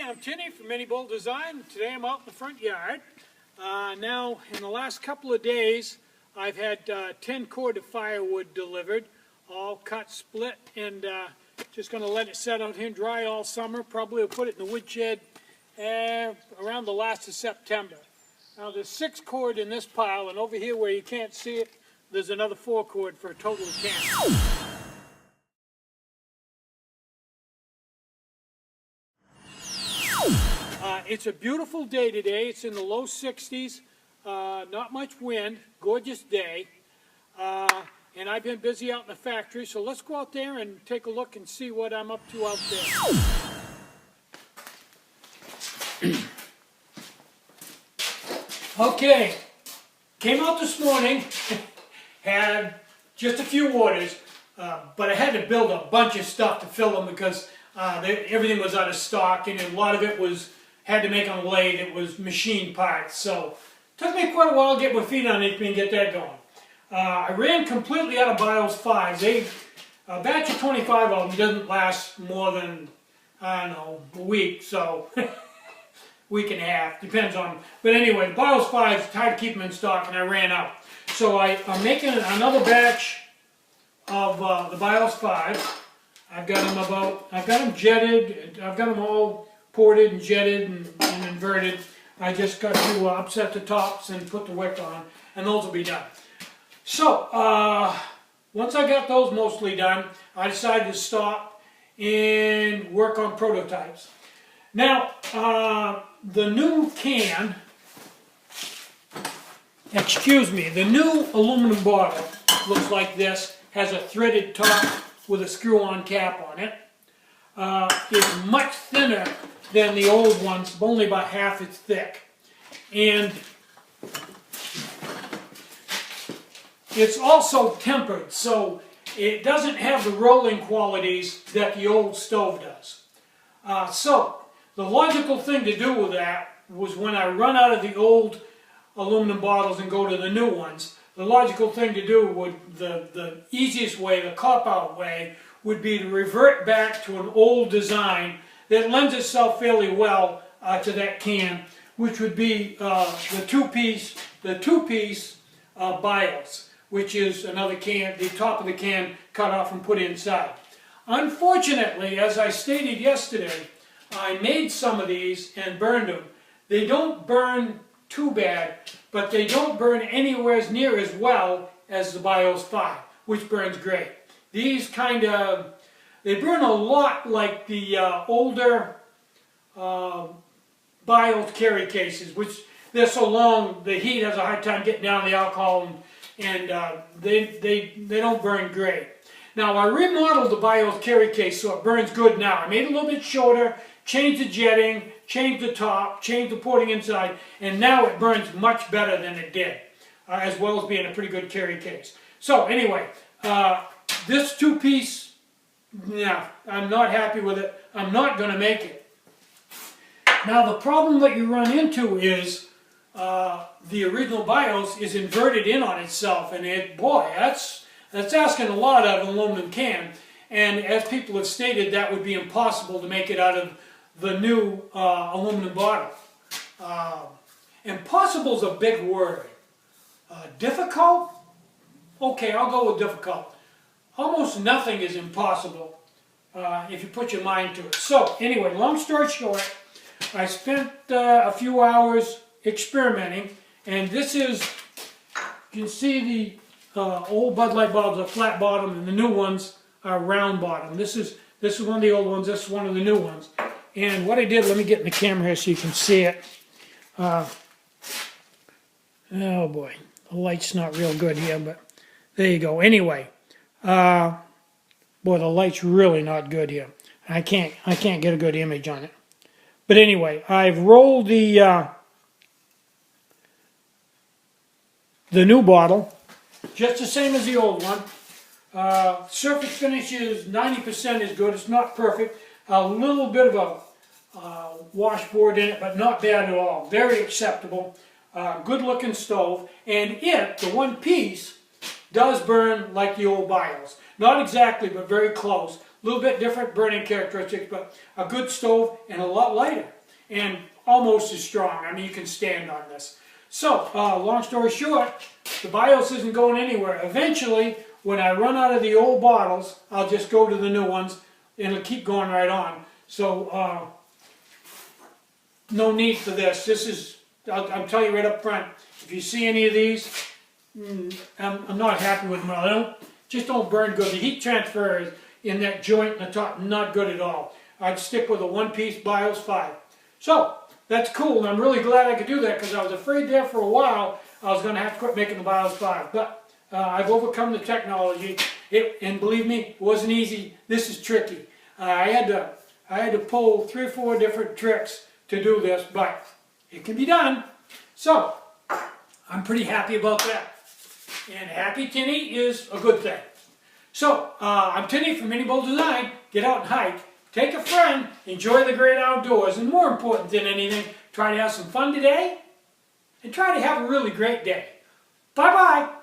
Hi, I'm Tinny from Mini Bolt Design. Today I'm out in the front yard. Now, in the last couple of days, I've had 10 cord of firewood delivered, all cut, split, and just going to let it set out here and dry all summer. Probably will put it in the woodshed around the last of September. Now, there's 6 cord in this pile, and over here where you can't see it, there's another 4 cord for a total of 10. It's a beautiful day today. It's in the low 60s, not much wind, gorgeous day. And I've been busy out in the factory, so let's go out there and take a look and see what I'm up to out there. Okay, came out this morning, had just a few orders, but I had to build a bunch of stuff to fill them because everything was out of stock, and a lot of it had to make on lathe. It was machine parts, so it took me quite a while to get my feet on it and get that going. I ran completely out of BIOS 5s. A batch of 25 of them doesn't last more than, I don't know, a week, so week and a half, depends on. But anyway, the BIOS 5s, it's hard to keep them in stock, and I ran out. So I'm making another batch of the BIOS 5s. I've got them jetted, I've got them all ported and jetted and inverted. I just got to upset the tops and put the wick on, and those will be done. So, once I got those mostly done, I decided to stop and work on prototypes. Now, the new can, the new aluminum bottle looks like this, has a threaded top with a screw-on cap on it. It's much thinner than the old ones, only about half as thick. And it's also tempered, so it doesn't have the rolling qualities that the old stove does. So the logical thing to do with that was, when I run out of the old aluminum bottles and go to the new ones, the logical thing to do would, the easiest way, the cop-out way, would be to revert back to an old design that lends itself fairly well to that can, which would be the two-piece BIOS, which is another can, the top of the can cut off and put inside. Unfortunately, as I stated yesterday, I made some of these and burned them. They don't burn too bad, but they don't burn anywhere near as well as the BIOS 5, which burns great. These they burn a lot like the older BIOS carry cases, which they're so long, the heat has a hard time getting down the alcohol, and they don't burn great. Now, I remodeled the BIOS carry case so it burns good now. I made it a little bit shorter, changed the jetting, changed the top, changed the porting inside, and now it burns much better than it did, as well as being a pretty good carry case. So anyway, this two-piece, yeah, I'm not happy with it. I'm not going to make it. Now, the problem that you run into is the original BIOS is inverted in on itself, and boy, that's asking a lot out of an aluminum can. And as people have stated, that would be impossible to make it out of the new aluminum bottle. Impossible is a big word. Difficult? Okay, I'll go with difficult. Almost nothing is impossible if you put your mind to it. So, anyway, long story short, I spent a few hours experimenting, and this is, you can see the old Bud Light bottles are flat bottom, and the new ones are round bottom. This is one of the old ones, this is one of the new ones. And what I did, let me get in the camera here so you can see it. Oh boy, the light's not real good here, but there you go. Anyway. Boy, the light's really not good here. I can't get a good image on it. But anyway, I've rolled the new bottle, just the same as the old one. Surface finish is 90% is good. It's not perfect. A little bit of a washboard in it, but not bad at all. Very acceptable. Good looking stove. And the one piece, does burn like the old BIOS. Not exactly, but very close. A little bit different burning characteristics, but a good stove and a lot lighter. And almost as strong. I mean, you can stand on this. So, long story short, the BIOS isn't going anywhere. Eventually, when I run out of the old bottles, I'll just go to the new ones, and it'll keep going right on. So, no need for this. This is, I'll tell you right up front, if you see any of these, I'm not happy with them. Just don't burn good. The heat transfer is in that joint in the top, not good at all. I'd stick with a one-piece BIOS 5. So, that's cool, and I'm really glad I could do that because I was afraid there for a while I was going to have to quit making the BIOS 5. But I've overcome the technology, and believe me, it wasn't easy. This is tricky. I had to pull 3 or 4 different tricks to do this, but it can be done. So, I'm pretty happy about that. And happy tinny is a good thing. So, I'm Tinny from Mini Bull Design. Get out and hike. Take a friend. Enjoy the great outdoors. And more important than anything, try to have some fun today. And try to have a really great day. Bye-bye.